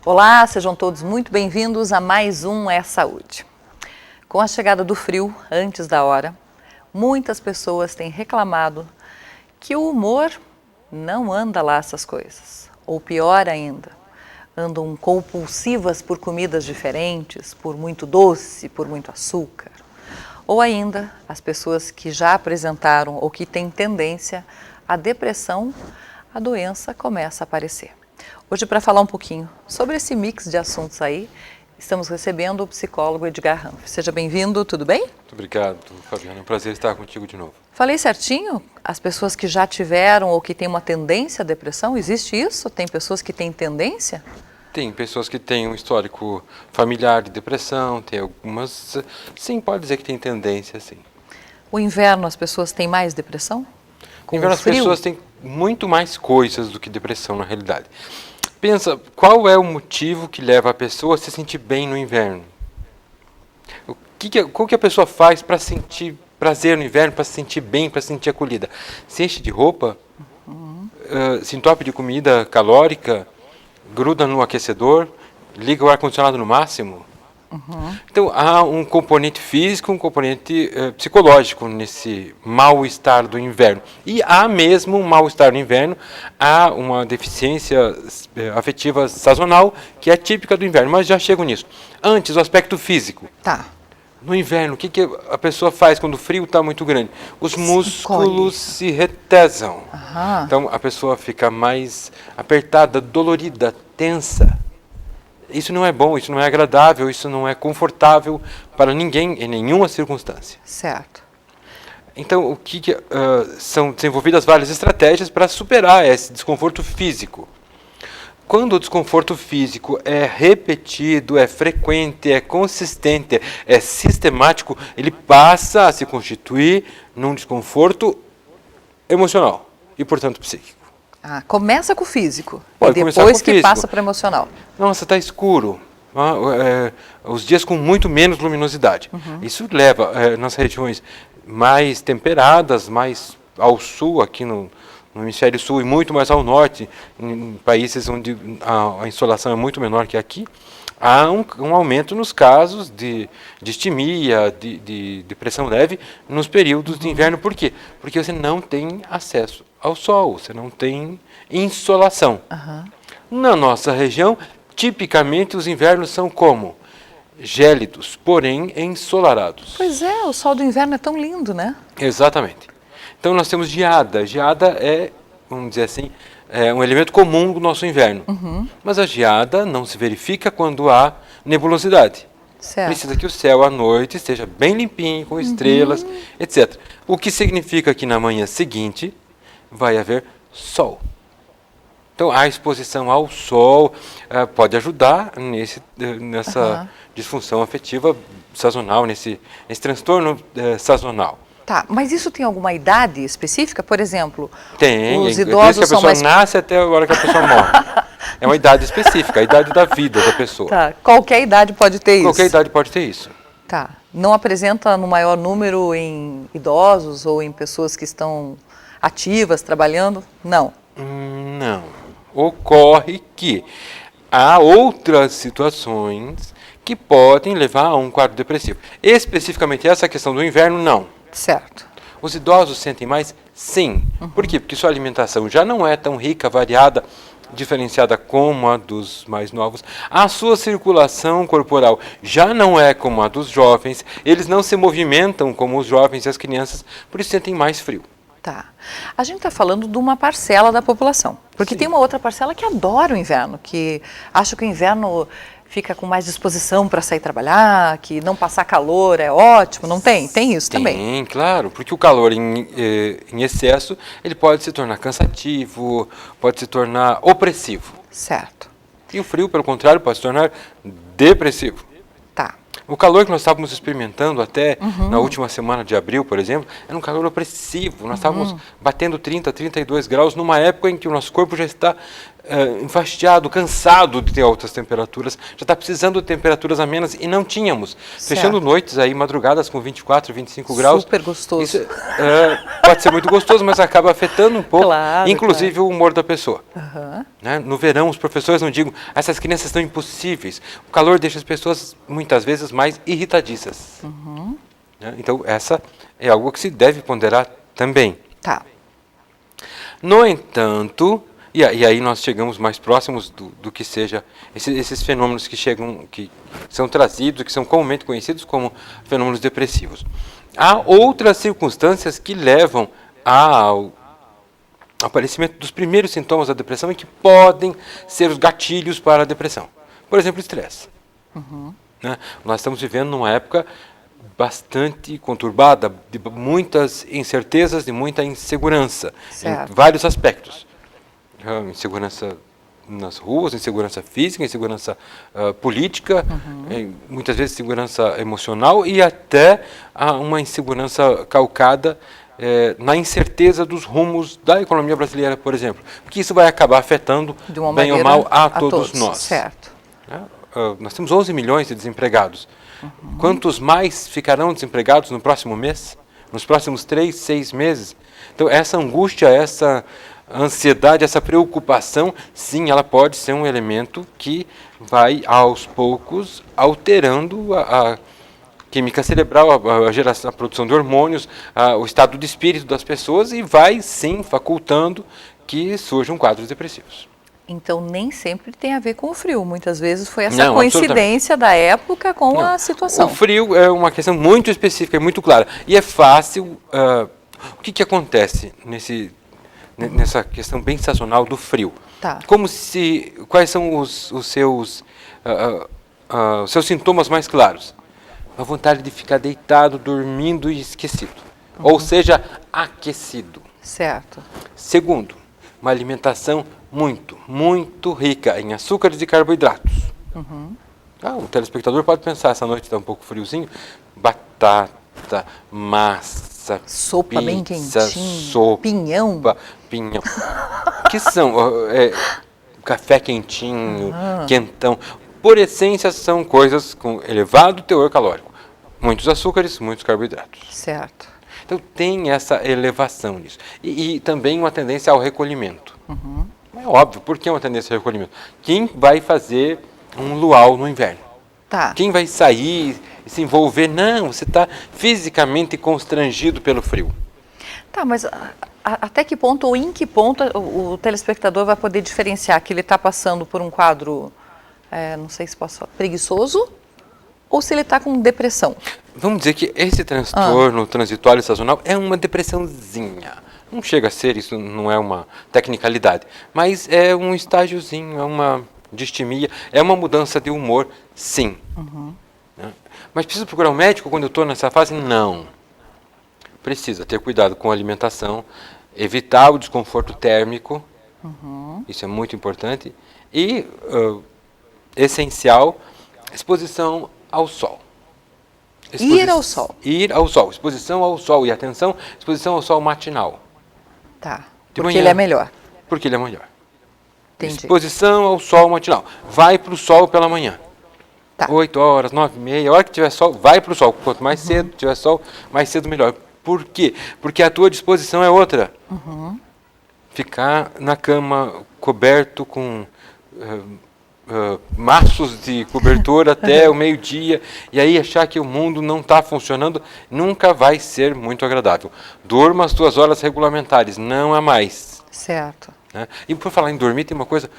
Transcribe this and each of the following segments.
Olá, sejam todos muito bem-vindos a mais um É Saúde. Com a chegada do frio, antes da hora, muitas pessoas têm reclamado que o humor não anda lá essas coisas. Ou pior ainda, andam compulsivas por comidas diferentes, por muito doce, por muito açúcar. Ou ainda, as pessoas que já apresentaram ou que têm tendência à depressão, a doença começa a aparecer. Hoje, para falar um pouquinho sobre esse mix de assuntos aí, estamos recebendo o psicólogo Edgar Ranf. Seja bem-vindo, tudo bem? Muito obrigado, Fabiana. É um prazer estar contigo de novo. Falei certinho? As pessoas que já tiveram ou que têm uma tendência à depressão, existe isso? Tem pessoas que têm tendência? Tem pessoas que têm um histórico familiar de depressão, tem algumas... Sim, pode dizer que tem tendência, sim. O inverno, as pessoas têm mais depressão? No inverno, as pessoas têm muito mais coisas do que depressão, na realidade. Pensa, qual é o motivo que leva a pessoa a se sentir bem no inverno? O que a pessoa faz para sentir prazer no inverno, para se sentir bem, para se sentir acolhida? Se enche de roupa, se entope de comida calórica, gruda no aquecedor, liga o ar-condicionado no máximo. Então, há um componente físico, um componente psicológico nesse mal-estar do inverno. E há mesmo um mal-estar no inverno, há uma deficiência afetiva sazonal que é típica do inverno, mas já chego nisso. Antes, o aspecto físico. Tá. No inverno, o que a pessoa faz quando o frio está muito grande? Os músculos se retesam. Então, a pessoa fica mais apertada, dolorida, tensa. Isso não é bom, isso não é agradável, isso não é confortável para ninguém em nenhuma circunstância. Certo. Então, são desenvolvidas várias estratégias para superar esse desconforto físico. Quando o desconforto físico é repetido, é frequente, é consistente, é sistemático, ele passa a se constituir num desconforto emocional e, portanto, psíquico. Começa com o físico, Pode e depois que passa para o emocional. Nossa, está escuro. Os dias com muito menos luminosidade. Isso leva, nas regiões mais temperadas, mais ao sul, aqui no hemisfério sul, e muito mais ao norte, em países onde a insolação é muito menor que aqui, há um aumento nos casos de distimia, de depressão leve, nos períodos de inverno. Por quê? Porque você não tem acesso ao sol, você não tem insolação. Na nossa região, tipicamente os invernos são como? Gélidos, porém ensolarados. Pois é, o sol do inverno é tão lindo, né? Exatamente. Então nós temos geada. Geada é, vamos dizer assim, um elemento comum do nosso inverno. Mas a geada não se verifica quando há nebulosidade. Certo. Precisa que o céu à noite esteja bem limpinho, com estrelas, etc. O que significa que na manhã seguinte vai haver sol. Então, a exposição ao sol pode ajudar nessa disfunção afetiva sazonal, nesse transtorno sazonal. Tá, mas isso tem alguma idade específica? Por exemplo, tem, os desde idosos que a são pessoa mais... nasce até a hora que a pessoa morre. É uma idade específica, a idade da vida da pessoa. Tá, qualquer idade pode ter isso? Qualquer idade pode ter isso. Tá, não apresenta no maior número em idosos ou em pessoas que estão ativas, trabalhando? Não. Não. Ocorre que há outras situações que podem levar a um quadro depressivo. Especificamente essa questão do inverno, não. Certo. Os idosos sentem mais? Sim. Por quê? Porque sua alimentação já não é tão rica, variada, diferenciada como a dos mais novos. A sua circulação corporal já não é como a dos jovens. Eles não se movimentam como os jovens e as crianças, por isso sentem mais frio. Tá. A gente está falando de uma parcela da população, porque tem uma outra parcela que adora o inverno, que acha que o inverno fica com mais disposição para sair trabalhar, que não passar calor é ótimo, não tem? Tem isso também? Tem, claro, porque o calor em excesso, ele pode se tornar cansativo, pode se tornar opressivo. Certo. E o frio, pelo contrário, pode se tornar depressivo. Tá. O calor que nós estávamos experimentando até na última semana de abril, por exemplo, era um calor opressivo. Nós estávamos batendo 30, 32 graus numa época em que o nosso corpo já está enfastiado, cansado de ter altas temperaturas, já está precisando de temperaturas amenas e não tínhamos. Certo. Fechando noites aí, madrugadas com 24, 25 graus. Super gostoso. Isso, pode ser muito gostoso, mas acaba afetando um pouco, Claro, inclusive o humor da pessoa. Aham. Né? No verão, os professores não digam, essas crianças estão impossíveis. O calor deixa as pessoas, muitas vezes, mais irritadiças. Né? Então, essa é algo que se deve ponderar também. Tá. No entanto, e aí nós chegamos mais próximos do que seja esses fenômenos que chegam, que são trazidos, que são comumente conhecidos como fenômenos depressivos. Há outras circunstâncias que levam ao aparecimento dos primeiros sintomas da depressão e que podem ser os gatilhos para a depressão. Por exemplo, o estresse. Né? Nós estamos vivendo numa época bastante conturbada, de muitas incertezas, de muita insegurança, Certo. em vários aspectos. Insegurança nas ruas, insegurança física, insegurança política, muitas vezes insegurança emocional e até uma insegurança calcada na incerteza dos rumos da economia brasileira, por exemplo. Porque isso vai acabar afetando, De uma bem ou maneira mal, a todos nós. Certo. Né? Nós temos 11 milhões de desempregados. Quantos mais ficarão desempregados no próximo mês? Nos próximos 3, 6 meses? Então, essa angústia, essa ansiedade, essa preocupação, sim, ela pode ser um elemento que vai, aos poucos, alterando a química cerebral, a produção de hormônios, o estado de espírito das pessoas e vai, sim, facultando que surjam quadros depressivos. Então, nem sempre tem a ver com o frio. Muitas vezes foi essa Não, coincidência da época com a situação. O frio é uma questão muito específica e muito clara. E é fácil... o que acontece nessa questão bem sazonal do frio? Tá. Quais são os seus sintomas mais claros? A vontade de ficar deitado, dormindo e esquecido. Ou seja, aquecido. Certo. Segundo, uma alimentação muito rica em açúcares e carboidratos. O telespectador pode pensar, essa noite está um pouco friozinho, batata, massa, Sopa pizza, bem quentinha, sopa, pinhão. Que são café quentinho, quentão. Por essência, são coisas com elevado teor calórico. Muitos açúcares, muitos carboidratos. Certo. Então, tem essa elevação nisso. E também uma tendência ao recolhimento. É óbvio, por que uma tendência ao recolhimento? Quem vai fazer um luau no inverno? Tá. Quem vai sair e se envolver? Não, você está fisicamente constrangido pelo frio. Tá, mas até que ponto ou em que ponto o telespectador vai poder diferenciar que ele está passando por um quadro, não sei se posso falar, preguiçoso, ou se ele está com depressão? Vamos dizer que esse transtorno transitório e sazonal é uma depressãozinha. Não chega a ser, isso não é uma tecnicalidade, mas é um estágiozinho, é uma distimia, é uma mudança de humor, sim. Né? Mas preciso procurar um médico quando eu estou nessa fase? Não. Precisa ter cuidado com a alimentação, evitar o desconforto térmico, isso é muito importante, e, essencial, exposição ao sol. Ir ao sol. Ir ao sol, exposição ao sol, e atenção, exposição ao sol matinal. Tá, De porque manhã. ele é melhor. Porque ele é melhor. Entendi. Exposição ao sol matinal. Vai para o sol pela manhã. Tá. 8 horas, 9h30, a hora que tiver sol, vai para o sol. Quanto mais cedo tiver sol, mais cedo melhor. Por quê? Porque a tua disposição é outra. Ficar na cama coberto com maços de cobertor até o meio-dia e aí achar que o mundo não está funcionando, nunca vai ser muito agradável. Durma as tuas horas regulamentares, não há mais. Certo. Né? E por falar em dormir, tem uma coisa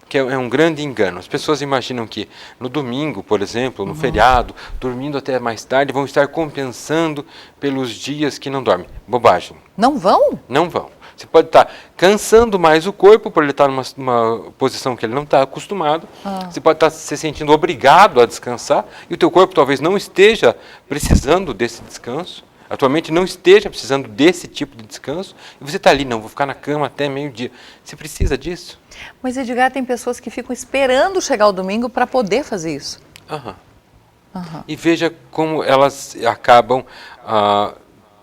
que é um grande engano. As pessoas imaginam que no domingo, por exemplo, no feriado, dormindo até mais tarde, vão estar compensando pelos dias que não dormem. Bobagem. Não vão? Não vão. Você pode estar cansando mais o corpo por ele estar numa posição que ele não está acostumado. Você pode estar se sentindo obrigado a descansar e o teu corpo talvez não esteja precisando desse descanso. A tua mente não esteja precisando desse tipo de descanso. E você está ali, não, vou ficar na cama até meio-dia. Você precisa disso? Mas, Edgar, tem pessoas que ficam esperando chegar o domingo para poder fazer isso. E veja como elas acabam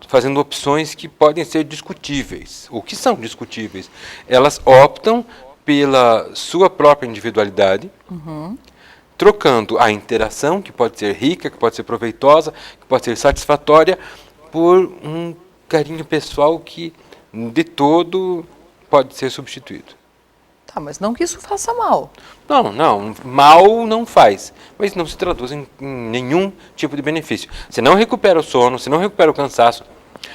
fazendo opções que podem ser discutíveis, ou que são discutíveis. Elas optam pela sua própria individualidade, trocando a interação, que pode ser rica, que pode ser proveitosa, que pode ser satisfatória, por um carinho pessoal que de todo pode ser substituído. Tá, mas não que isso faça mal. Não, mal não faz, mas não se traduz em nenhum tipo de benefício. Você não recupera o sono, você não recupera o cansaço.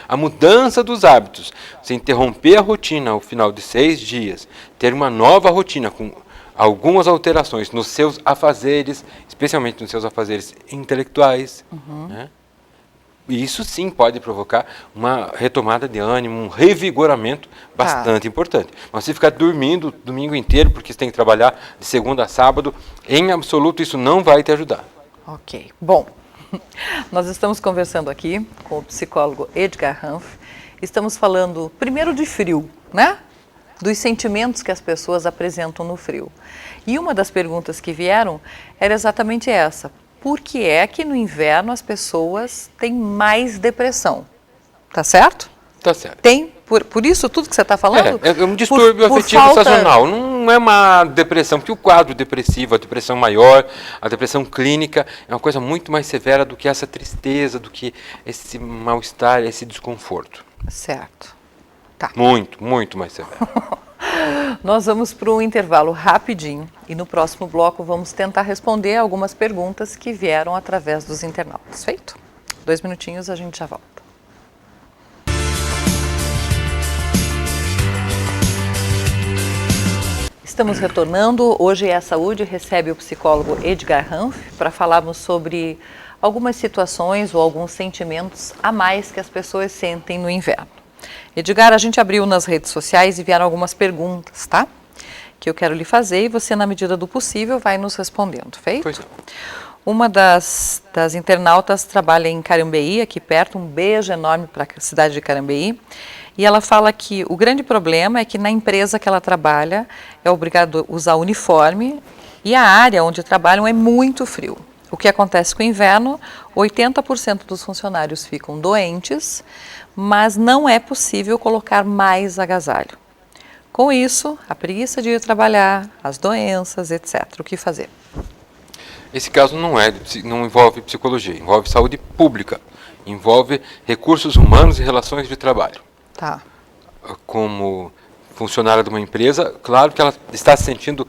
A mudança dos hábitos, você interromper a rotina ao final de 6 dias, ter uma nova rotina com algumas alterações nos seus afazeres, especialmente nos seus afazeres intelectuais, né? E isso sim pode provocar uma retomada de ânimo, um revigoramento bastante importante. Mas se ficar dormindo o domingo inteiro, porque você tem que trabalhar de segunda a sábado, em absoluto isso não vai te ajudar. Ok. Bom, nós estamos conversando aqui com o psicólogo Edgar Hanff. Estamos falando primeiro de frio, né? Dos sentimentos que as pessoas apresentam no frio. E uma das perguntas que vieram era exatamente essa. Por que é que no inverno as pessoas têm mais depressão? Tá certo? Tá certo. Tem, por isso tudo que você está falando? É um distúrbio afetivo sazonal, não é uma depressão, porque o quadro depressivo, a depressão maior, a depressão clínica, é uma coisa muito mais severa do que essa tristeza, do que esse mal-estar, esse desconforto. Certo. Tá. Muito, muito mais severo. Nós vamos para um intervalo rapidinho e no próximo bloco vamos tentar responder algumas perguntas que vieram através dos internautas. Feito? 2 minutinhos, a gente já volta. Estamos retornando. Hoje a Saúde recebe o psicólogo Edgar Hanff para falarmos sobre algumas situações ou alguns sentimentos a mais que as pessoas sentem no inverno. Edgar, a gente abriu nas redes sociais e vieram algumas perguntas, tá? Que eu quero lhe fazer e você, na medida do possível, vai nos respondendo, feito? Pois não. Uma das internautas trabalha em Carambeí, aqui perto, um beijo enorme para a cidade de Carambeí. E ela fala que o grande problema é que na empresa que ela trabalha é obrigado a usar uniforme e a área onde trabalham é muito frio. O que acontece com o inverno, 80% dos funcionários ficam doentes, mas não é possível colocar mais agasalho. Com isso, a preguiça de ir trabalhar, as doenças, etc. O que fazer? Esse caso não envolve psicologia, envolve saúde pública, envolve recursos humanos e relações de trabalho. Tá. Como funcionária de uma empresa, claro que ela está se sentindo,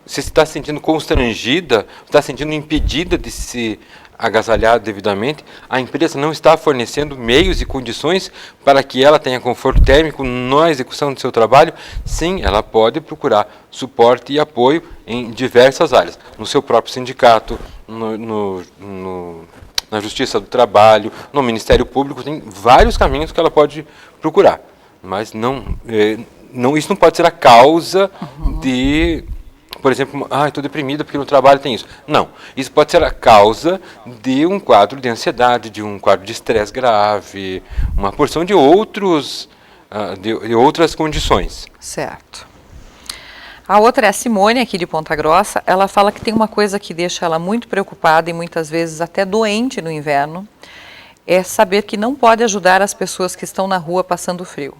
se está se sentindo constrangida, está se sentindo impedida de se agasalhar devidamente, a empresa não está fornecendo meios e condições para que ela tenha conforto térmico na execução do seu trabalho. Sim, ela pode procurar suporte e apoio em diversas áreas, no seu próprio sindicato, na Justiça do Trabalho, no Ministério Público, tem vários caminhos que ela pode procurar, mas isso não pode ser a causa de, por exemplo, estou deprimida porque no trabalho tem isso. Não, isso pode ser a causa de um quadro de ansiedade, de um quadro de estresse grave, uma porção de outras condições. Certo. A outra é a Simone, aqui de Ponta Grossa. Ela fala que tem uma coisa que deixa ela muito preocupada e muitas vezes até doente no inverno, é saber que não pode ajudar as pessoas que estão na rua passando frio.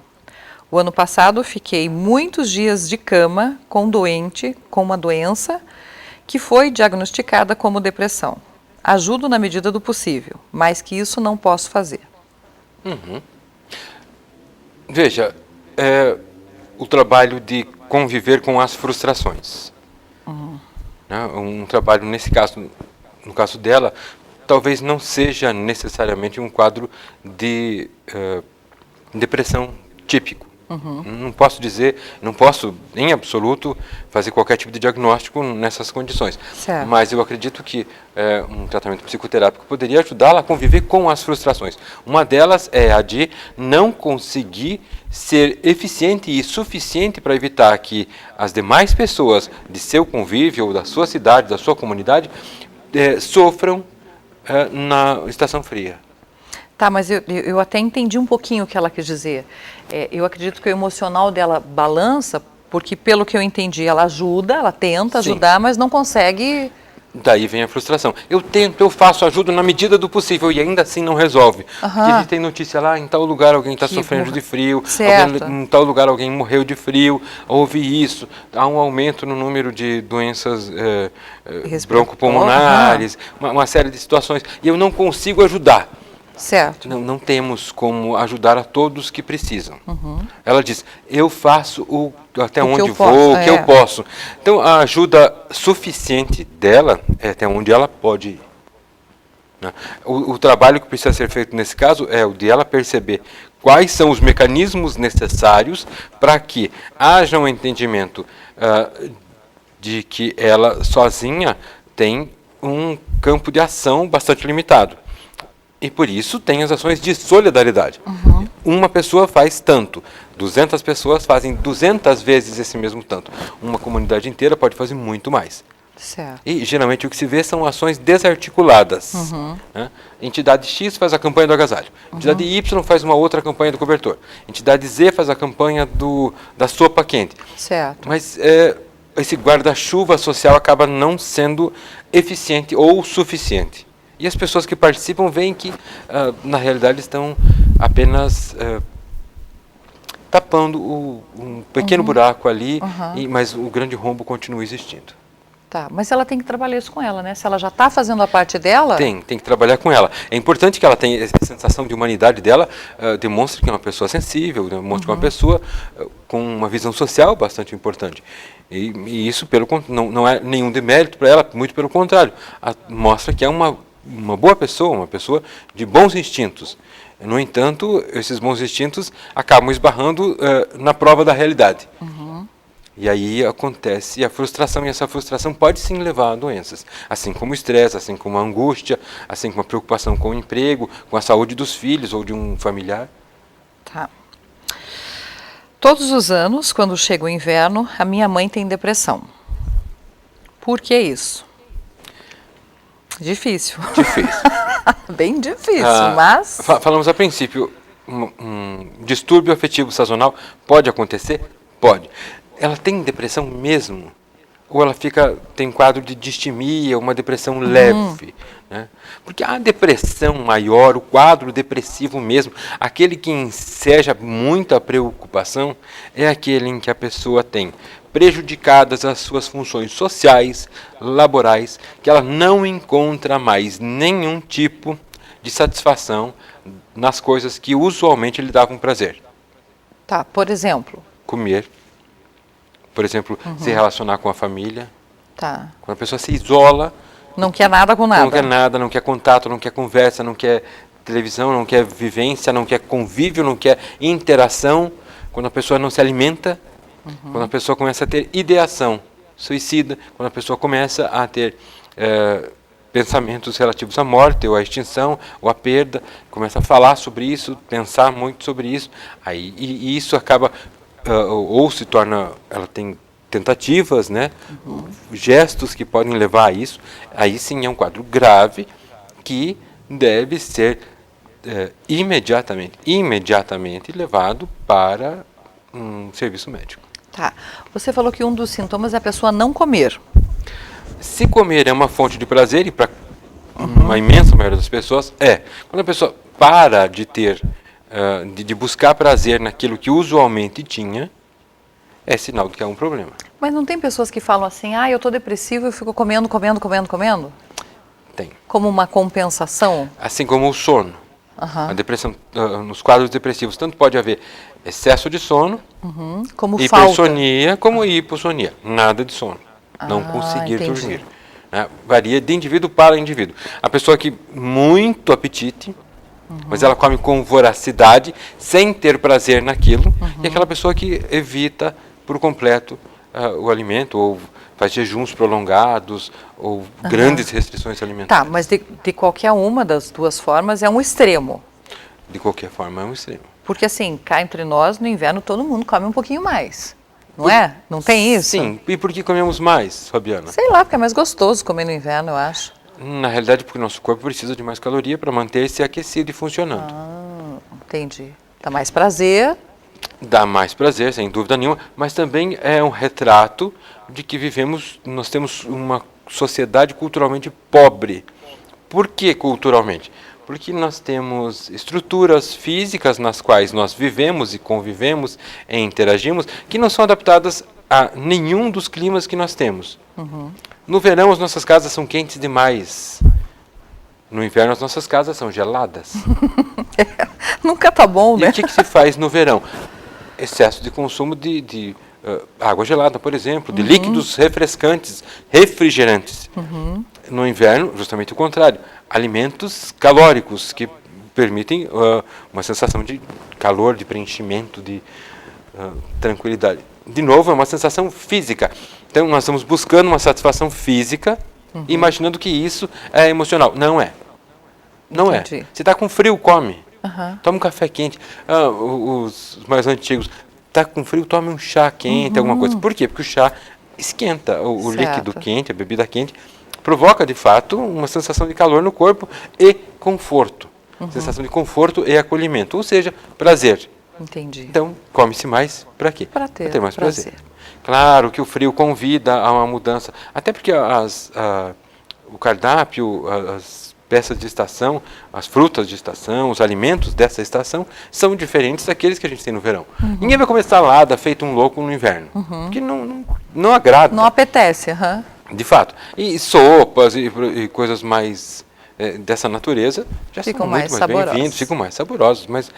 O ano passado fiquei muitos dias de cama com um doente com uma doença que foi diagnosticada como depressão. Ajudo na medida do possível, mas que isso não posso fazer. Veja, o trabalho de conviver com as frustrações. Né? Um trabalho, no caso dela, talvez não seja necessariamente um quadro de depressão típico. Não posso em absoluto fazer qualquer tipo de diagnóstico nessas condições. Certo. Mas eu acredito que um tratamento psicoterápico poderia ajudá-la a conviver com as frustrações. Uma delas é a de não conseguir ser eficiente e suficiente para evitar que as demais pessoas de seu convívio, ou da sua cidade, da sua comunidade, sofram na estação fria. Tá, mas eu até entendi um pouquinho o que ela quis dizer. Eu acredito que o emocional dela balança, porque pelo que eu entendi, ela ajuda, ela tenta Sim. ajudar, mas não consegue Daí vem a frustração. Eu tento, eu faço, ajudo na medida do possível e ainda assim não resolve. Porque a gente tem notícia lá, em tal lugar alguém está sofrendo de frio, em tal lugar alguém morreu de frio, houve isso, há um aumento no número de doenças broncopulmonares, uma série de situações, e eu não consigo ajudar. Certo. Não temos como ajudar a todos que precisam. Ela diz, eu faço até onde vou, o que eu posso. Então, a ajuda suficiente dela é até onde ela pode ir. Né? O trabalho que precisa ser feito nesse caso é o de ela perceber quais são os mecanismos necessários para que haja um entendimento de que ela sozinha tem um campo de ação bastante limitado. E por isso tem as ações de solidariedade. Uma pessoa faz tanto, 200 pessoas fazem 200 vezes esse mesmo tanto. Uma comunidade inteira pode fazer muito mais. Certo. E geralmente o que se vê são ações desarticuladas. Né? Entidade X faz a campanha do agasalho. Entidade Y faz uma outra campanha do cobertor. Entidade Z faz a campanha da sopa quente. Certo. Mas esse guarda-chuva social acaba não sendo eficiente ou suficiente. E as pessoas que participam veem que, na realidade, estão apenas tapando um pequeno buraco ali, mas o grande rombo continua existindo. Tá, mas ela tem que trabalhar isso com ela, né? Se ela já está fazendo a parte dela... Tem que trabalhar com ela. É importante que ela tenha essa sensação de humanidade dela, demonstre que é uma pessoa sensível, demonstre que é uma pessoa com uma visão social bastante importante. E isso não é nenhum demérito para ela, muito pelo contrário. Mostra que é uma boa pessoa, uma pessoa de bons instintos. No entanto, esses bons instintos acabam esbarrando na prova da realidade. E aí acontece a frustração, e essa frustração pode sim levar a doenças. Assim como o estresse, assim como a angústia, assim como a preocupação com o emprego, com a saúde dos filhos ou de um familiar. Tá. Todos os anos, quando chega o inverno, a minha mãe tem depressão. Por que isso? Difícil. Bem difícil, mas... Falamos a princípio, um distúrbio afetivo sazonal pode acontecer? Pode. Ela tem depressão mesmo? Ou ela tem um quadro de distimia, uma depressão leve? Né? Porque a depressão maior, o quadro depressivo mesmo, aquele que enseja muita preocupação, é aquele em que a pessoa tem prejudicadas as suas funções sociais, laborais, que ela não encontra mais nenhum tipo de satisfação nas coisas que usualmente lhe davam prazer. Tá, por exemplo? Comer. Por exemplo, se relacionar com a família. Tá. Quando a pessoa se isola... Não quer nada com nada. Não quer nada, não quer contato, não quer conversa, não quer televisão, não quer vivência, não quer convívio, não quer interação. Quando a pessoa não se alimenta, quando a pessoa começa a ter ideação suicida, quando a pessoa começa a ter pensamentos relativos à morte, ou à extinção, ou à perda, começa a falar sobre isso, pensar muito sobre isso, aí, e isso acaba... ou se torna, ela tem tentativas, né, gestos que podem levar a isso, aí sim é um quadro grave que deve ser imediatamente levado para um serviço médico. Tá. Você falou que um dos sintomas é a pessoa não comer. Se comer é uma fonte de prazer, e para uma imensa maioria das pessoas quando a pessoa para de ter de buscar prazer naquilo que usualmente tinha, é sinal de que há um problema. Mas não tem pessoas que falam assim, eu estou depressivo e fico comendo? Tem. Como uma compensação? Assim como o sono. A depressão, nos quadros depressivos, tanto pode haver excesso de sono, como hipersonia, como hipossonia. Nada de sono. Não conseguir dormir. Né? Varia de indivíduo para indivíduo. A pessoa que muito apetite, mas ela come com voracidade, sem ter prazer naquilo, e aquela pessoa que evita por completo o alimento, ou faz jejuns prolongados, ou grandes restrições alimentares. Tá, mas de qualquer uma das duas formas é um extremo. De qualquer forma é um extremo. Porque assim, cá entre nós, no inverno, todo mundo come um pouquinho mais. Não é? Não tem isso? Sim. E por que comemos mais, Fabiana? Sei lá, porque é mais gostoso comer no inverno, eu acho. Na realidade, porque o nosso corpo precisa de mais caloria para manter-se aquecido e funcionando. Entendi. Dá mais prazer. Dá mais prazer, sem dúvida nenhuma, mas também é um retrato de que nós temos uma sociedade culturalmente pobre. Por que culturalmente? Porque nós temos estruturas físicas nas quais nós vivemos e convivemos e interagimos que não são adaptadas a nenhum dos climas que nós temos. No verão, as nossas casas são quentes demais. No inverno, as nossas casas são geladas. Nunca tá bom, E né? o que se faz no verão? Excesso de consumo de água gelada, por exemplo, de líquidos refrescantes, refrigerantes. No inverno, justamente o contrário, alimentos calóricos que permitem uma sensação de calor, de preenchimento, de tranquilidade. De novo, é uma sensação física. Então, nós estamos buscando uma satisfação física, imaginando que isso é emocional. Não é. Não Entendi. é. Você está com frio, come. Aham. Toma um café quente. Os mais antigos, está com frio, tome um chá quente, alguma coisa. Por quê? Porque o chá esquenta. O líquido Certo. quente, a bebida quente, provoca, de fato, uma sensação de calor no corpo e conforto. Sensação de conforto e acolhimento. Ou seja, prazer. Entendi. Então, come-se mais para quê? Para ter mais prazer. prazer. Claro que o frio convida a uma mudança. Até porque o cardápio, as peças de estação, as frutas de estação, os alimentos dessa estação são diferentes daqueles que a gente tem no verão. Ninguém vai comer salada feito um louco no inverno. Porque não agrada. Não apetece, aham. De fato. E sopas e coisas mais dessa natureza já Ficam são muito mais mais saborosas. bem-vindos, ficam mais saborosos, mas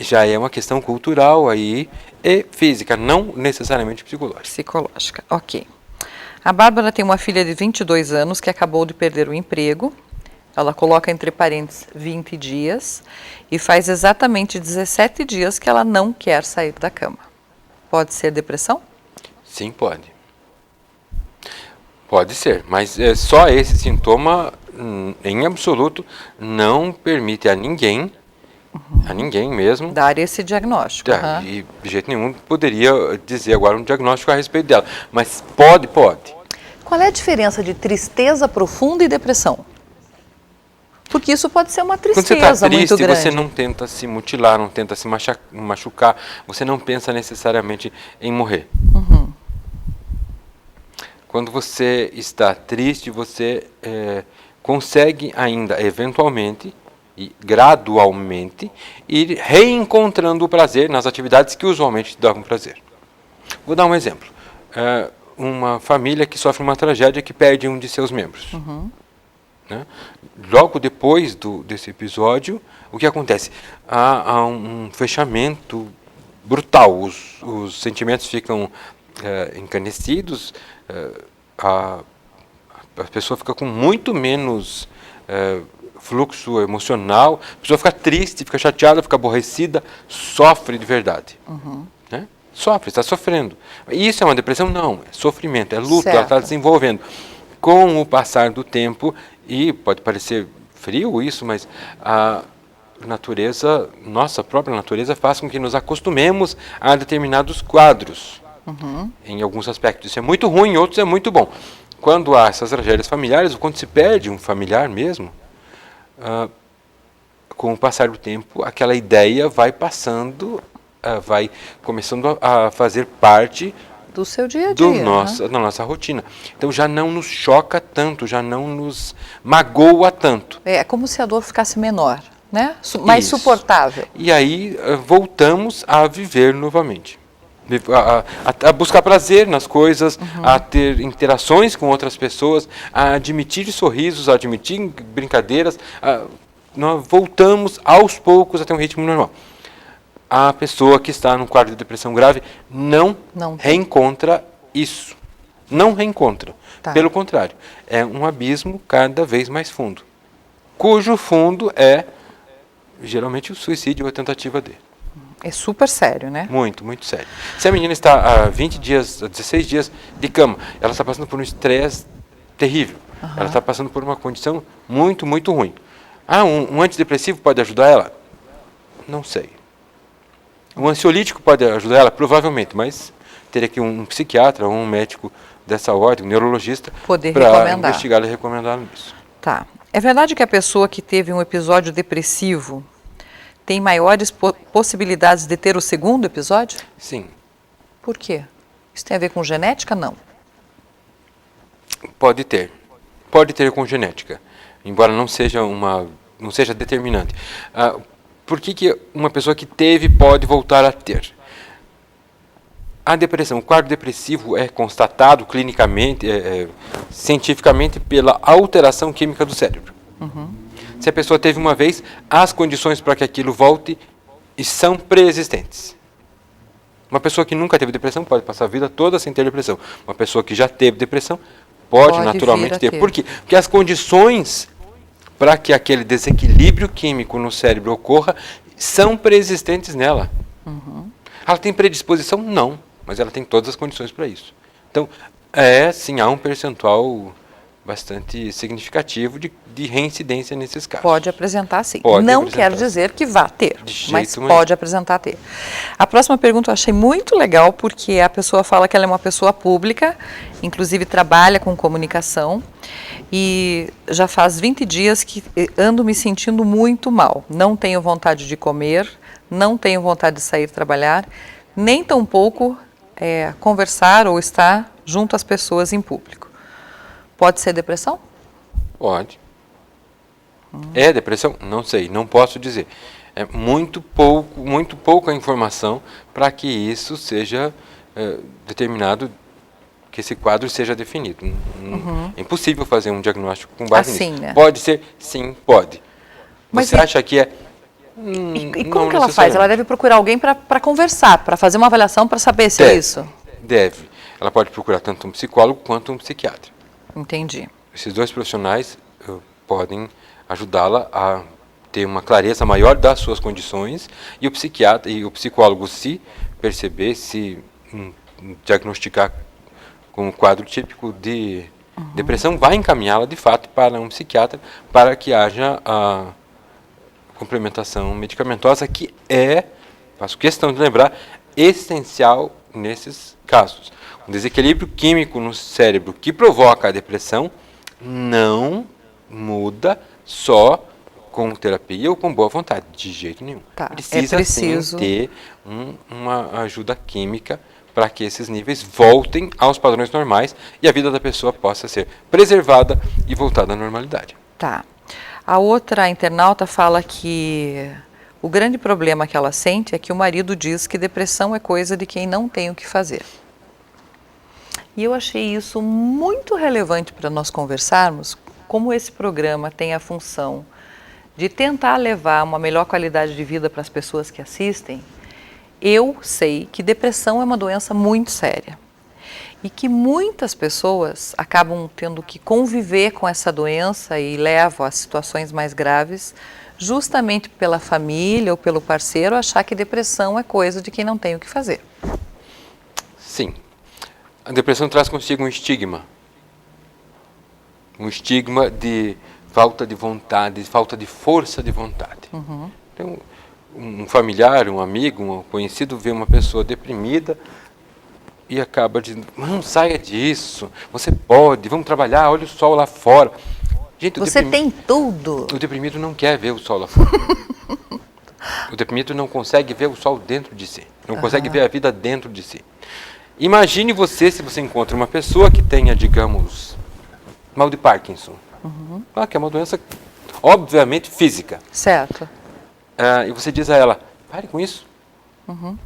já é uma questão cultural aí e física, não necessariamente psicológica. Psicológica, ok. A Bárbara tem uma filha de 22 anos que acabou de perder o emprego. Ela coloca entre parênteses 20 dias e faz exatamente 17 dias que ela não quer sair da cama. Pode ser depressão? Sim, pode. Pode ser, mas só esse sintoma, em absoluto, não permite a ninguém mesmo, Dar esse diagnóstico. aham. e de jeito nenhum poderia dizer agora um diagnóstico a respeito dela. Mas pode. Qual é a diferença de tristeza profunda e depressão? Porque isso pode ser uma Quando você tristeza está muito triste, grande. você não tenta se mutilar, não tenta se machucar, você não pensa necessariamente em morrer. Quando você está triste, você consegue ainda, eventualmente e gradualmente, ir reencontrando o prazer nas atividades que usualmente te davam prazer. Vou dar um exemplo. Uma família que sofre uma tragédia que perde um de seus membros. Né? Logo depois desse episódio, o que acontece? Há um fechamento brutal. Os sentimentos ficam encanecidos, a pessoa fica com muito menos fluxo emocional, a pessoa fica triste, fica chateada, fica aborrecida, sofre de verdade. Né? Sofre, está sofrendo. Isso é uma depressão? Não, é sofrimento, é luto, ela está Certo. desenvolvendo. Com o passar do tempo, e pode parecer frio isso, mas a natureza, nossa própria natureza, faz com que nos acostumemos a determinados quadros. Em alguns aspectos isso é muito ruim, em outros é muito bom. Quando há essas tragédias familiares, ou quando se perde um familiar mesmo, com o passar do tempo, aquela ideia vai passando, vai começando a fazer parte Do seu dia a dia. da nossa rotina. Então já não nos choca tanto, já não nos magoa tanto. É como se a dor ficasse menor, né? Mais Isso. suportável. E aí voltamos a viver novamente. A buscar prazer nas coisas, a ter interações com outras pessoas, a admitir sorrisos, a admitir brincadeiras. Nós voltamos aos poucos a ter um ritmo normal. A pessoa que está num quadro de depressão grave não reencontra isso. Não reencontra. Tá. Pelo contrário, é um abismo cada vez mais fundo, cujo fundo é geralmente o suicídio ou a tentativa de. É super sério, né? Muito, muito sério. Se a menina está há 20 dias, 16 dias de cama, ela está passando por um estresse terrível. Ela está passando por uma condição muito, muito ruim. Um antidepressivo pode ajudar ela? Não sei. Um ansiolítico pode ajudar ela? Provavelmente, mas teria que um psiquiatra ou um médico dessa ordem, um neurologista, para investigar e recomendar isso. Tá. É verdade que a pessoa que teve um episódio depressivo tem maiores possibilidades de ter o segundo episódio? Sim. Por quê? Isso tem a ver com genética? Não. Pode ter. Pode ter com genética, embora não seja determinante. Por que uma pessoa que teve pode voltar a ter? A depressão, o quadro depressivo é constatado clinicamente, cientificamente, pela alteração química do cérebro. Se a pessoa teve uma vez, as condições para que aquilo volte são pré-existentes. Uma pessoa que nunca teve depressão pode passar a vida toda sem ter depressão. Uma pessoa que já teve depressão pode naturalmente ter. Por quê? Porque as condições para que aquele desequilíbrio químico no cérebro ocorra são pré-existentes nela. Ela tem predisposição? Não, mas ela tem todas as condições para isso. Então, sim, há um percentual bastante significativo de reincidência nesses casos. Pode apresentar, sim. Pode não apresentar, quer dizer que vá ter, mas nenhum. pode apresentar ter. A próxima pergunta eu achei muito legal, porque a pessoa fala que ela é uma pessoa pública, inclusive trabalha com comunicação, e já faz 20 dias que ando me sentindo muito mal. Não tenho vontade de comer, não tenho vontade de sair trabalhar, nem tampouco conversar ou estar junto às pessoas em público. Pode ser depressão? Pode. É depressão? Não sei, não posso dizer. É muito pouca informação para que isso seja determinado, que esse quadro seja definido. É impossível fazer um diagnóstico com base nisso. Né? Pode ser? Sim, pode. Você acha que é... E como que ela faz? Ela deve procurar alguém para conversar, para fazer uma avaliação, para saber se é isso? Deve. Ela pode procurar tanto um psicólogo quanto um psiquiatra. Entendi. Esses dois profissionais podem ajudá-la a ter uma clareza maior das suas condições, e o psiquiatra e o psicólogo, se perceber, se diagnosticar com um quadro típico de depressão, vai encaminhá-la de fato para um psiquiatra para que haja a complementação medicamentosa, que faço questão de lembrar, essencial nesses casos. Um desequilíbrio químico no cérebro que provoca a depressão não muda só com terapia ou com boa vontade, de jeito nenhum. Precisa sim ter uma ajuda química para que esses níveis voltem aos padrões normais e a vida da pessoa possa ser preservada e voltada à normalidade. Tá. A outra internauta fala que o grande problema que ela sente é que o marido diz que depressão é coisa de quem não tem o que fazer. E eu achei isso muito relevante para nós conversarmos, como esse programa tem a função de tentar levar uma melhor qualidade de vida para as pessoas que assistem. Eu sei que depressão é uma doença muito séria e que muitas pessoas acabam tendo que conviver com essa doença e levam a situações mais graves, justamente pela família ou pelo parceiro achar que depressão é coisa de quem não tem o que fazer. Sim. A depressão traz consigo um estigma de falta de vontade, falta de força de vontade. Então, um familiar, um amigo, um conhecido vê uma pessoa deprimida e acaba dizendo, não saia disso, você pode, vamos trabalhar, olha o sol lá fora. Gente, você tem tudo. O deprimido não quer ver o sol lá fora. O deprimido não consegue ver o sol dentro de si, não consegue ver a vida dentro de si. Imagine você, se você encontra uma pessoa que tenha, digamos, mal de Parkinson, que é uma doença, obviamente, física. Certo. E você diz a ela, pare com isso,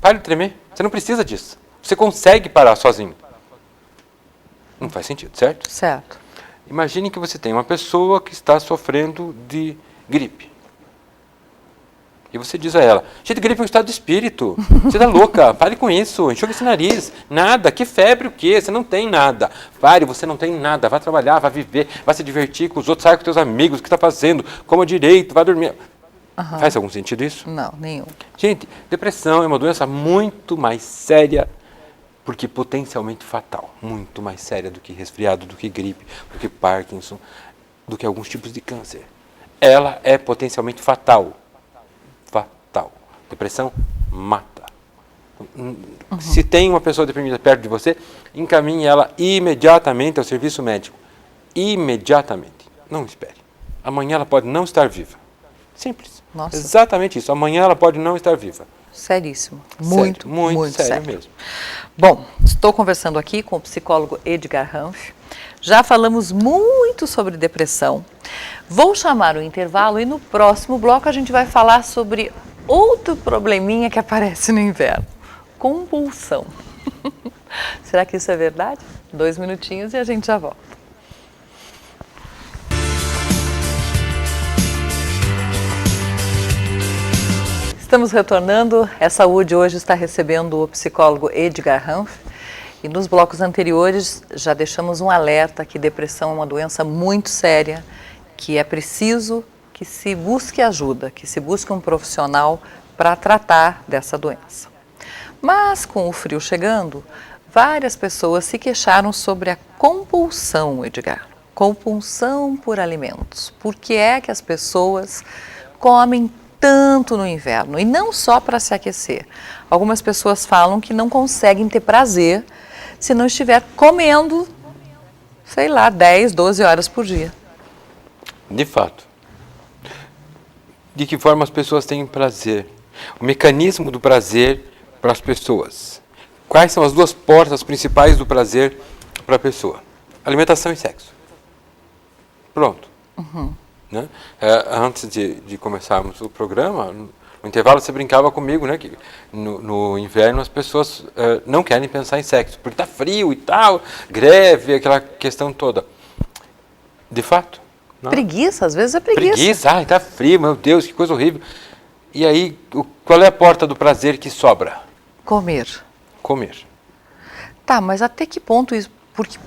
pare de tremer, você não precisa disso, você consegue parar sozinho. Não faz sentido, certo? Certo. Imagine que você tem uma pessoa que está sofrendo de gripe. E você diz a ela, gente, gripe é um estado de espírito, você está louca, pare com isso, enxuga esse nariz, nada, que febre o quê? Você não tem nada, pare, você não tem nada, vá trabalhar, vá viver, vá se divertir com os outros, saia com seus amigos, o que está fazendo, coma direito, vá dormir. Faz algum sentido isso? Não, nenhum. Gente, depressão é uma doença muito mais séria, porque potencialmente fatal, muito mais séria do que resfriado, do que gripe, do que Parkinson, do que alguns tipos de câncer. Ela é potencialmente fatal. Depressão mata. Se tem uma pessoa deprimida perto de você, encaminhe ela imediatamente ao serviço médico. Imediatamente. Não espere. Amanhã ela pode não estar viva. Simples. Nossa. Exatamente isso. Amanhã ela pode não estar viva. Seríssimo. Muito sério mesmo. Bom, estou conversando aqui com o psicólogo Edgar Hanff. Já falamos muito sobre depressão. Vou chamar o intervalo e no próximo bloco a gente vai falar sobre outro probleminha que aparece no inverno. Compulsão. Será que isso é verdade? 2 minutinhos e a gente já volta. Estamos retornando. A Saúde hoje está recebendo o psicólogo Edgar Hanf. E nos blocos anteriores já deixamos um alerta que depressão é uma doença muito séria, que é preciso que se busque ajuda, que se busque um profissional para tratar dessa doença. Mas com o frio chegando, várias pessoas se queixaram sobre a compulsão, Edgar. Compulsão por alimentos. Por que é que as pessoas comem tanto no inverno? E não só para se aquecer. Algumas pessoas falam que não conseguem ter prazer se não estiver comendo, sei lá, 10, 12 horas por dia. De fato. De que forma as pessoas têm prazer? O mecanismo do prazer para as pessoas. Quais são as 2 portas principais do prazer para a pessoa? Alimentação e sexo. Pronto. Né? Antes de começarmos o programa, no intervalo você brincava comigo, né, que no inverno as pessoas não querem pensar em sexo, porque está frio e tal, greve, aquela questão toda. De fato. Não? Preguiça, às vezes é preguiça. Preguiça, ai, está frio, meu Deus, que coisa horrível. E aí, qual é a porta do prazer que sobra? Comer. Comer. Tá, mas até que ponto isso?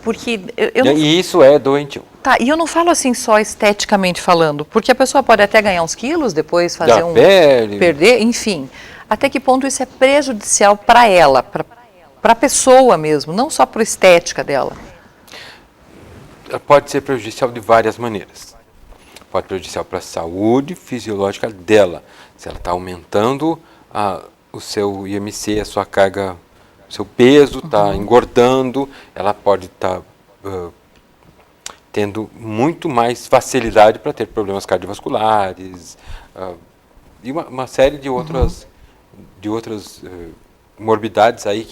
Porque eu não... E isso é doentio. Tá, e eu não falo assim só esteticamente falando, porque a pessoa pode até ganhar uns quilos, depois fazer Da pele. perder, enfim. Até que ponto isso é prejudicial para ela, para a pessoa mesmo, não só para a estética dela? Pode ser prejudicial de várias maneiras. Pode ser prejudicial para a saúde fisiológica dela. Se ela está aumentando o seu IMC, a sua carga, o seu peso está engordando, ela pode estar tendo muito mais facilidade para ter problemas cardiovasculares e uma série de outras, morbidades aí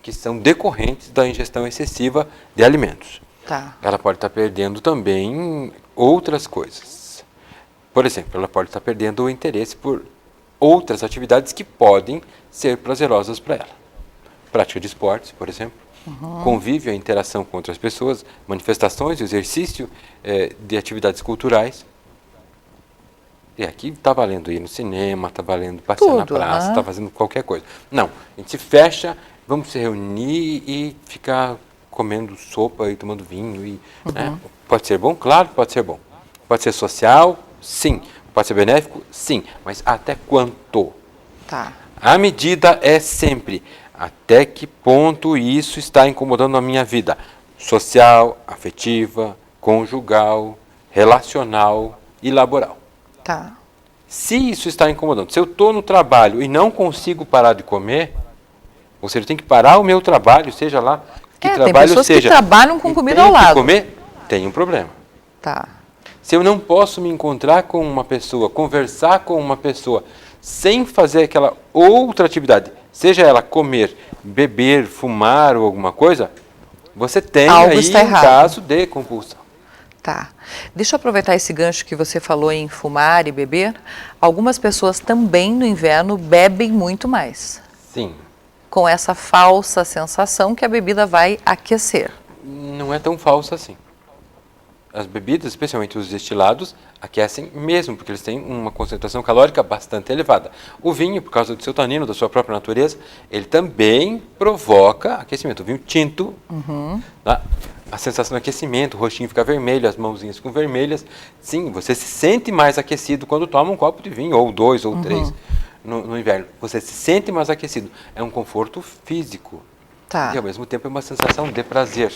que são decorrentes da ingestão excessiva de alimentos. Tá. Ela pode estar perdendo também outras coisas. Por exemplo, ela pode estar perdendo o interesse por outras atividades que podem ser prazerosas para ela. Prática de esportes, por exemplo. Convívio, a interação com outras pessoas, manifestações, o exercício de atividades culturais. E aqui está valendo ir no cinema, está valendo passear na praça, está fazendo qualquer coisa. Não, a gente se fecha, vamos se reunir e ficar comendo sopa e tomando vinho. Né? Pode ser bom? Claro que pode ser bom. Pode ser social? Sim. Pode ser benéfico? Sim. Mas até quanto? Tá. A medida é sempre até que ponto isso está incomodando a minha vida social, afetiva, conjugal, relacional e laboral. Tá. Se isso está incomodando, se eu estou no trabalho e não consigo parar de comer, ou seja, eu tenho que parar o meu trabalho, seja lá que trabalho tem pessoas seja. Que trabalham com comida ao lado. Comer, tem um problema. Tá. Se eu não posso me encontrar com uma pessoa, conversar com uma pessoa, sem fazer aquela outra atividade, seja ela comer, beber, fumar ou alguma coisa, você tem algo aí está um errado. caso de compulsão. Tá. Deixa eu aproveitar esse gancho que você falou em fumar e beber. Algumas pessoas também no inverno bebem muito mais. Sim. Com essa falsa sensação que a bebida vai aquecer. Não é tão falso assim. As bebidas, especialmente os destilados, aquecem mesmo, porque eles têm uma concentração calórica bastante elevada. O vinho, por causa do seu tanino, da sua própria natureza, ele também provoca aquecimento. O vinho tinto, tá? A sensação de aquecimento, o rostinho fica vermelho, as mãozinhas ficam vermelhas. Sim, você se sente mais aquecido quando toma um copo de vinho, ou 2 ou 3 no inverno. Você se sente mais aquecido. É um conforto físico. Tá. E ao mesmo tempo é uma sensação de prazer.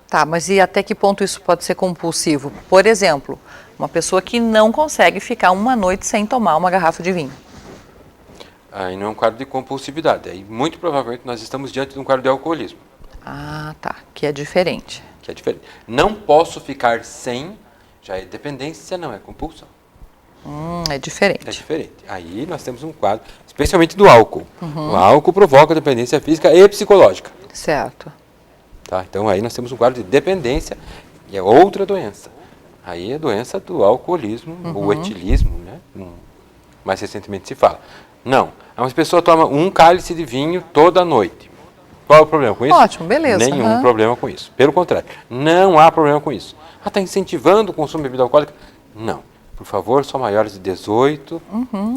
Tá, mas e até que ponto isso pode ser compulsivo? Por exemplo, uma pessoa que não consegue ficar uma noite sem tomar uma garrafa de vinho. Aí não é um quadro de compulsividade. Aí muito provavelmente nós estamos diante de um quadro de alcoolismo. Ah, tá. Que é diferente. Que é diferente. Não posso ficar sem, já é dependência, não é compulsão. É diferente. É diferente. Aí nós temos um quadro, especialmente do álcool. O álcool provoca dependência física e psicológica. Certo. Tá? Então aí nós temos um quadro de dependência E é outra doença. Aí é a doença do alcoolismo, ou etilismo, né? Mais recentemente se fala. Não, uma pessoa toma um cálice de vinho toda noite. Qual é o problema com isso? Ótimo, beleza. Nenhum problema com isso. Pelo contrário, não há problema com isso. Ah, está incentivando o consumo de bebida alcoólica? Não. Por favor, só maiores de 18.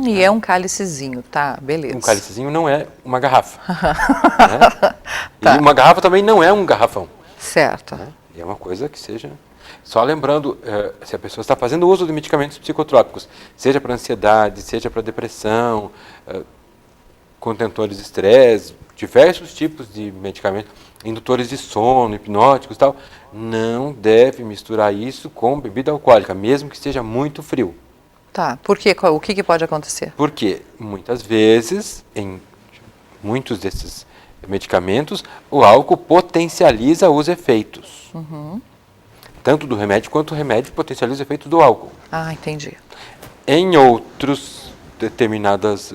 E é um cálicezinho, tá? Beleza. Um cálicezinho não é uma garrafa. Né? Tá. E uma garrafa também não é um garrafão. Certo. Né? E é uma coisa que seja... Só lembrando, se a pessoa está fazendo uso de medicamentos psicotrópicos, seja para ansiedade, seja para depressão, contentores de estresse, diversos tipos de medicamentos, indutores de sono, hipnóticos e tal, não deve misturar isso com bebida alcoólica, mesmo que esteja muito frio. Tá, por quê? O que pode acontecer? Porque muitas vezes, em muitos desses medicamentos, o álcool potencializa os efeitos. Tanto do remédio, quanto o remédio potencializa o efeito do álcool. Ah, entendi. Em outros determinadas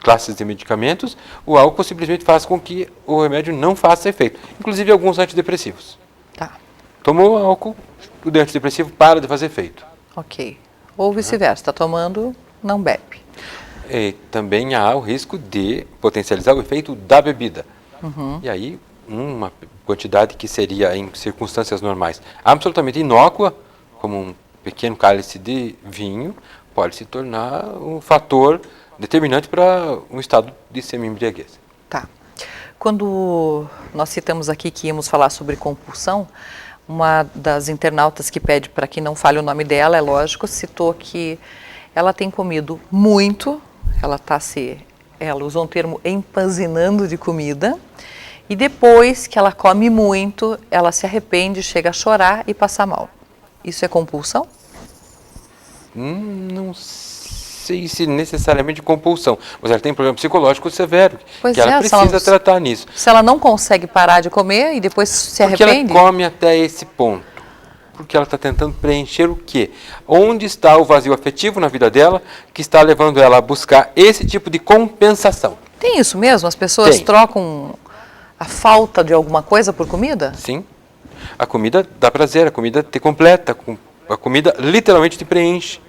classes de medicamentos, o álcool simplesmente faz com que o remédio não faça efeito. Inclusive alguns antidepressivos. Tá. Tomou álcool, o antidepressivo para de fazer efeito. Ok. Ou vice-versa, está tomando, não bebe. E também há o risco de potencializar o efeito da bebida. E aí, uma quantidade que seria, em circunstâncias normais, absolutamente inócua, como um pequeno cálice de vinho, pode se tornar um fator determinante para um estado de semi-embriaguez. Tá. Quando nós citamos aqui que íamos falar sobre compulsão, uma das internautas que pede para que não fale o nome dela, é lógico, citou que ela tem comido muito, ela usou um termo empanzinando de comida, e depois que ela come muito, ela se arrepende, chega a chorar e passar mal. Isso é compulsão? Não sei se necessariamente compulsão, mas ela tem um problema psicológico severo, Pois que ela precisa tratar nisso. Se ela não consegue parar de comer e depois se Porque arrepende? ela come até esse ponto. Porque ela está tentando preencher o quê? Onde está o vazio afetivo na vida dela que está levando ela a buscar esse tipo de compensação? Tem isso mesmo? As pessoas trocam a falta de alguma coisa por comida? Sim. A comida dá prazer, a comida te completa, a comida literalmente te preenche.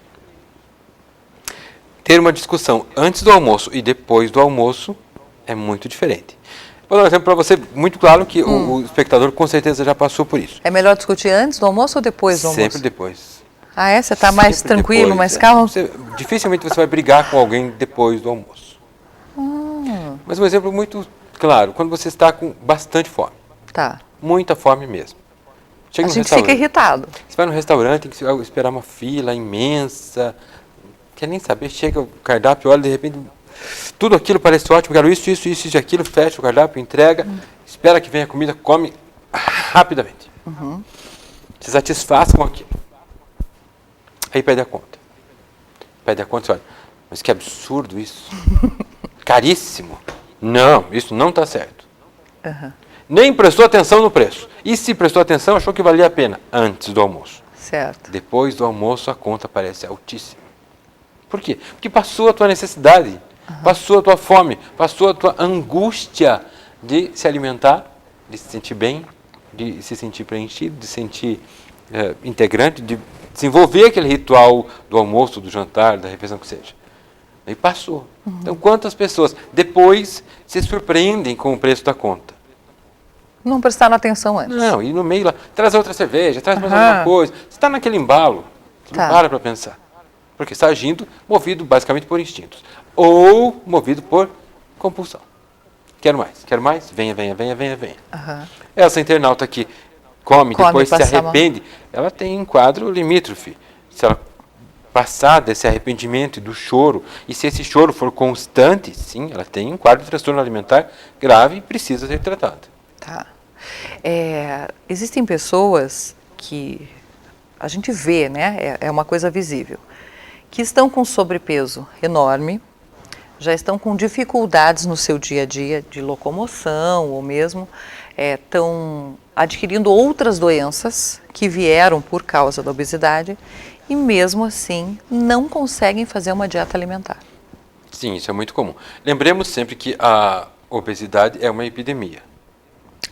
Ter uma discussão antes do almoço e depois do almoço é muito diferente. Vou dar um exemplo para você muito claro que o espectador com certeza já passou por isso. É melhor discutir antes do almoço ou depois do almoço? Sempre depois. Ah, é? Você está mais tranquilo, mais calmo? Dificilmente você vai brigar com alguém depois do almoço. Mas um exemplo muito claro, quando você está com bastante fome. Tá. Muita fome mesmo. A gente fica irritado. Você vai no restaurante, tem que esperar uma fila imensa, quer nem saber, chega o cardápio, olha, de repente, tudo aquilo parece ótimo, quero isso e aquilo, fecha o cardápio, entrega, espera que venha a comida, come rapidamente. Se satisfaz com aquilo. Aí pede a conta. Pede a conta e olha, mas que absurdo isso. Caríssimo. Não, isso não está certo. Nem prestou atenção no preço. E se prestou atenção, achou que valia a pena antes do almoço. Certo. Depois do almoço, a conta parece altíssima. Por quê? Porque passou a tua necessidade, passou a tua fome, passou a tua angústia de se alimentar, de se sentir bem, de se sentir preenchido, de se sentir integrante, de desenvolver aquele ritual do almoço, do jantar, da refeição que seja. Aí passou. Então, quantas pessoas depois se surpreendem com o preço da conta? Não prestaram atenção antes. Não, e no meio lá, traz outra cerveja, traz mais alguma coisa. Você está naquele embalo, você não para pensar. Porque está agindo movido basicamente por instintos. Ou movido por compulsão. Quero mais, venha. Essa internauta que come depois se arrepende, ela tem um quadro limítrofe. Se ela passar desse arrependimento e do choro, e se esse choro for constante, sim, ela tem um quadro de transtorno alimentar grave e precisa ser tratada. Tá. Existem pessoas que a gente vê, né? É uma coisa visível, que estão com sobrepeso enorme, já estão com dificuldades no seu dia a dia de locomoção ou mesmo estão adquirindo outras doenças que vieram por causa da obesidade e mesmo assim não conseguem fazer uma dieta alimentar. Sim, isso é muito comum. Lembremos sempre que a obesidade é uma epidemia.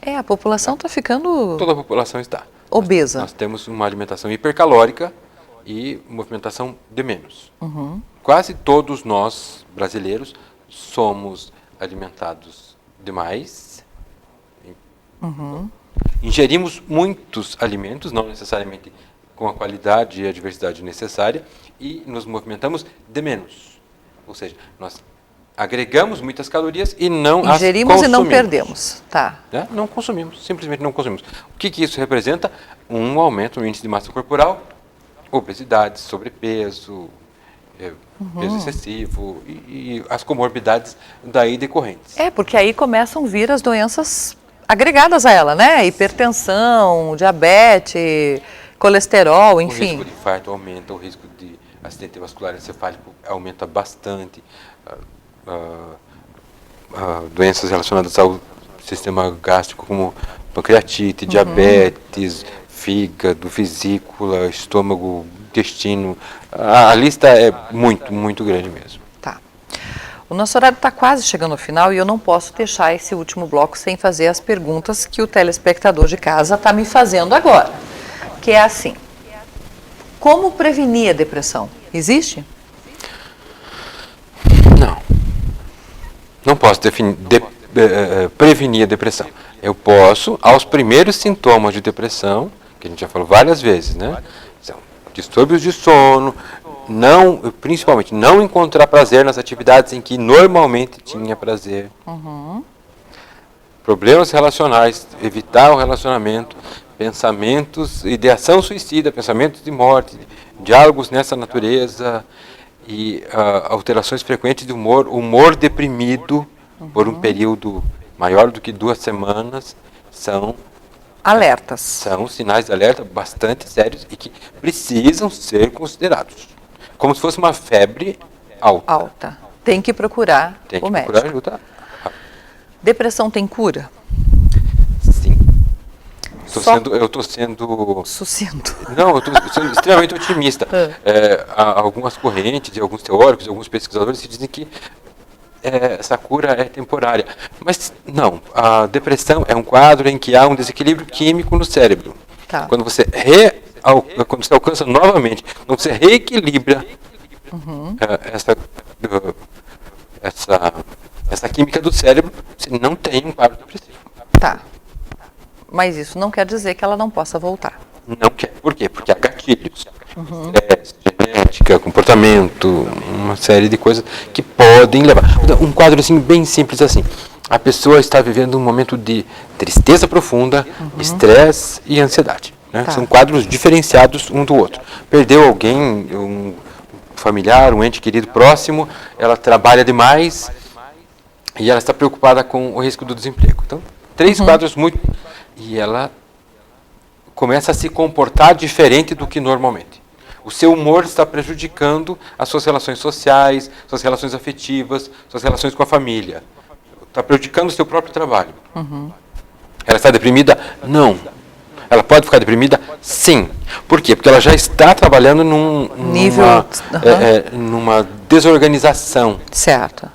A população está ficando... Toda a população está. obesa. Nós temos uma alimentação hipercalórica e movimentação de menos. Quase todos nós, brasileiros, somos alimentados demais. Ingerimos muitos alimentos, não necessariamente com a qualidade e a diversidade necessária, e nos movimentamos de menos. Ou seja, nós agregamos muitas calorias e não as Ingerimos e não consumimos. perdemos. Tá. Né? Não consumimos, simplesmente não consumimos. O que isso representa? Um aumento no índice de massa corporal, obesidade, sobrepeso, peso excessivo e as comorbidades daí decorrentes. Porque aí começam a vir as doenças agregadas a ela, né? Hipertensão, diabetes, colesterol, enfim. O risco de infarto aumenta, o risco de acidente vascular encefálico aumenta bastante, doenças relacionadas ao sistema gástrico como pancreatite, diabetes, fígado, vesícula, estômago, intestino. A lista é muito, muito grande mesmo. Tá. O nosso horário está quase chegando ao final e eu não posso deixar esse último bloco sem fazer as perguntas que o telespectador de casa está me fazendo agora. Que é assim: como prevenir a depressão? Existe? Não. Não posso prevenir a depressão. Eu posso, aos primeiros sintomas de depressão, que a gente já falou várias vezes, né? São distúrbios de sono, principalmente não encontrar prazer nas atividades em que normalmente tinha prazer. Problemas relacionais, evitar o relacionamento, pensamentos, ideação suicida, pensamentos de morte, diálogos nessa natureza e alterações frequentes de humor deprimido por um período maior do que 2 semanas, são alertas. São sinais de alerta bastante sérios e que precisam ser considerados. Como se fosse uma febre alta. Tem que procurar o médico. Procurar ajuda. Depressão tem cura? Sim. Eu estou sendo... Sucinto. Não, eu estou sendo extremamente otimista. Há algumas correntes, de alguns teóricos, de alguns pesquisadores que dizem que essa cura é temporária. Mas não, a depressão é um quadro em que há um desequilíbrio químico no cérebro. Tá. Quando você alcança novamente, quando você reequilibra essa química do cérebro, você não tem um quadro depressivo. Tá. Mas isso não quer dizer que ela não possa voltar. Não quer. Por quê? Porque há gatilhos. Estresse, genética, comportamento, uma série de coisas que podem levar. Um quadro assim, bem simples assim. A pessoa está vivendo um momento de tristeza profunda, estresse e ansiedade. Né? Tá. São quadros diferenciados um do outro. Perdeu alguém, um familiar, um ente querido próximo, ela trabalha demais e ela está preocupada com o risco do desemprego. Então, 3 quadros muito... E ela começa a se comportar diferente do que normalmente. O seu humor está prejudicando as suas relações sociais, suas relações afetivas, suas relações com a família. Está prejudicando o seu próprio trabalho. Ela está deprimida? Não. Ela pode ficar deprimida? Sim. Por quê? Porque ela já está trabalhando numa desorganização. Certo.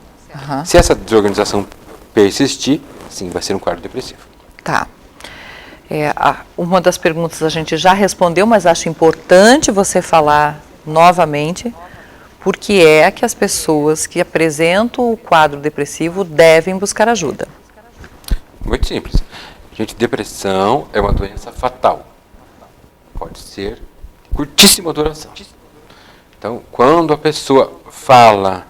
Se essa desorganização persistir, sim, vai ser um quadro depressivo. Tá. Uma das perguntas a gente já respondeu, mas acho importante você falar novamente, porque é que as pessoas que apresentam o quadro depressivo devem buscar ajuda. Muito simples. Gente, depressão é uma doença fatal. Pode ser de curtíssima duração. Então, quando a pessoa fala,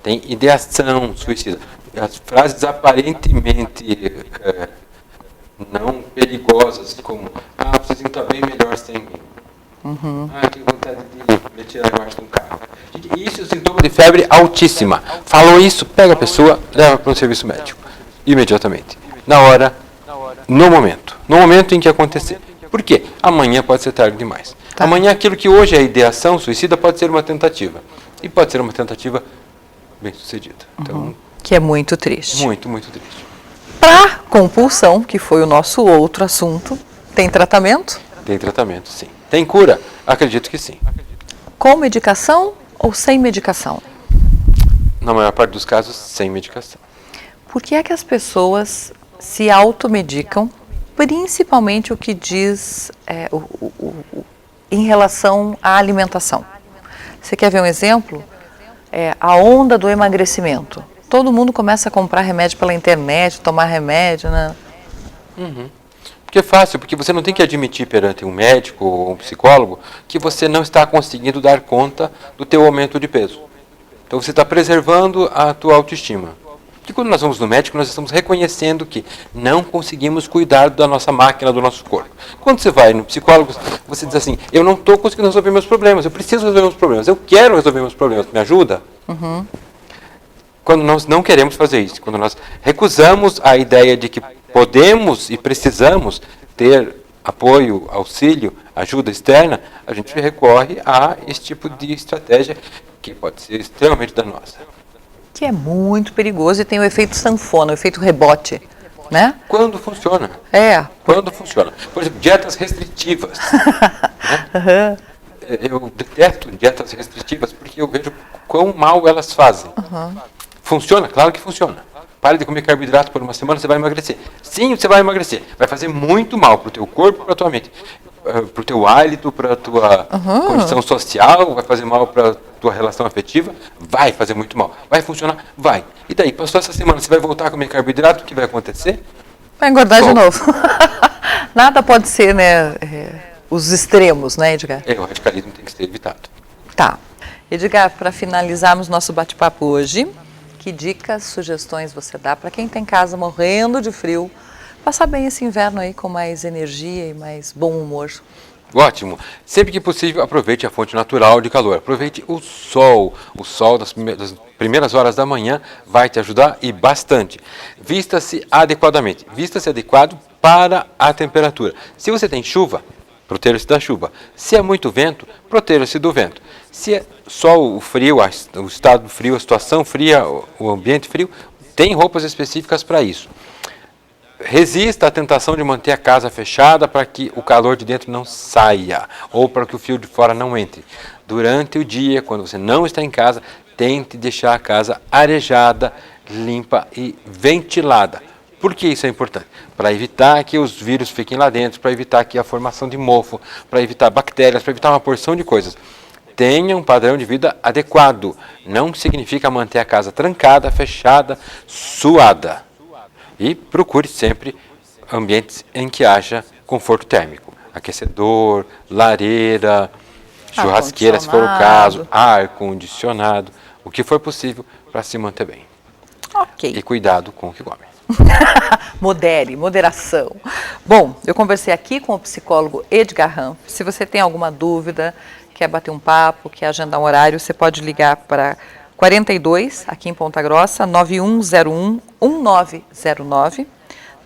tem ideação suicida, as frases aparentemente não perigosas, como vocês iam estar bem melhor sem mim. Que vontade de tirar embaixo de um carro. Isso é o sintoma de febre altíssima. Falou isso, pega a pessoa, leva para um serviço médico. Imediatamente. Na hora, no momento. No momento em que acontecer. Por quê? Amanhã pode ser tarde demais. Tá. Amanhã aquilo que hoje é ideação suicida pode ser uma tentativa. E pode ser uma tentativa bem sucedida. Então, que é muito triste. Muito, muito triste. Para compulsão, que foi o nosso outro assunto, tem tratamento? Tem tratamento, sim. Tem cura? Acredito que sim. Com medicação ou sem medicação? Na maior parte dos casos, sem medicação. Por que é que as pessoas se automedicam principalmente o que diz em relação à alimentação. Você quer ver um exemplo? A onda do emagrecimento. Todo mundo começa a comprar remédio pela internet, tomar remédio, né? Porque é fácil, porque você não tem que admitir perante um médico ou um psicólogo que você não está conseguindo dar conta do teu aumento de peso. Então você está preservando a tua autoestima. Porque quando nós vamos no médico, nós estamos reconhecendo que não conseguimos cuidar da nossa máquina, do nosso corpo. Quando você vai no psicólogo, você diz assim, eu não estou conseguindo resolver meus problemas, eu preciso resolver meus problemas, eu quero resolver meus problemas, me ajuda? Quando nós não queremos fazer isso, quando nós recusamos a ideia de que podemos e precisamos ter apoio, auxílio, ajuda externa, a gente recorre a esse tipo de estratégia que pode ser extremamente danosa. Que é muito perigoso e tem o efeito sanfona, o efeito rebote, né? Quando funciona. Quando funciona. Por exemplo, dietas restritivas. Né? Eu detesto dietas restritivas porque eu vejo quão mal elas fazem. Funciona? Claro que funciona. Pare de comer carboidrato por uma semana, você vai emagrecer. Sim, você vai emagrecer. Vai fazer muito mal para o teu corpo e para a tua mente. Para o teu hálito, para a tua condição social, vai fazer mal para a tua relação afetiva, vai fazer muito mal. Vai funcionar? Vai. E daí, passou essa semana, você vai voltar a comer carboidrato, o que vai acontecer? Vai engordar de novo. Nada pode ser, né, os extremos, né, Edgar? O radicalismo tem que ser evitado. Tá. Edgar, para finalizarmos nosso bate-papo hoje, que dicas, sugestões você dá para quem está em casa morrendo de frio, passar bem esse inverno aí com mais energia e mais bom humor? Ótimo. Sempre que possível, aproveite a fonte natural de calor. Aproveite o sol. O sol das primeiras horas da manhã vai te ajudar e bastante. Vista-se adequadamente. Vista-se adequado para a temperatura. Se você tem chuva, proteja-se da chuva. Se é muito vento, proteja-se do vento. Se é só o frio, o estado frio, a situação fria, o ambiente frio, tem roupas específicas para isso. Resista à tentação de manter a casa fechada para que o calor de dentro não saia ou para que o frio de fora não entre. Durante o dia, quando você não está em casa, tente deixar a casa arejada, limpa e ventilada. Por que isso é importante? Para evitar que os vírus fiquem lá dentro, para evitar que a formação de mofo, para evitar bactérias, para evitar uma porção de coisas. Tenha um padrão de vida adequado. Não significa manter a casa trancada, fechada, suada. E procure sempre ambientes em que haja conforto térmico. Aquecedor, lareira, churrasqueira, se for o caso, ar-condicionado, o que for possível para se manter bem. Ok. E cuidado com o que come. Moderação. Bom, eu conversei aqui com o psicólogo Edgar Ranf. Se você tem alguma dúvida, quer bater um papo, quer agendar um horário, você pode ligar para 42, aqui em Ponta Grossa, 9101-1909,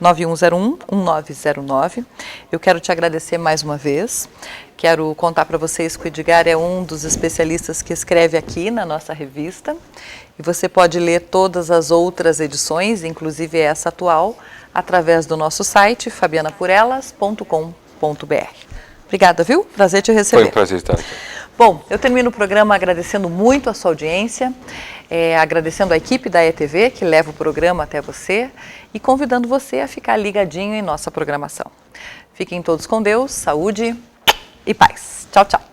9101-1909. Eu quero te agradecer mais uma vez. Quero contar para vocês que o Edgar é um dos especialistas que escreve aqui na nossa revista. E você pode ler todas as outras edições, inclusive essa atual, através do nosso site, fabianapurelas.com.br. Obrigada, viu? Prazer te receber. Foi um prazer estar aqui. Bom, eu termino o programa agradecendo muito a sua audiência, agradecendo a equipe da ETV que leva o programa até você e convidando você a ficar ligadinho em nossa programação. Fiquem todos com Deus, saúde e paz. Tchau, tchau.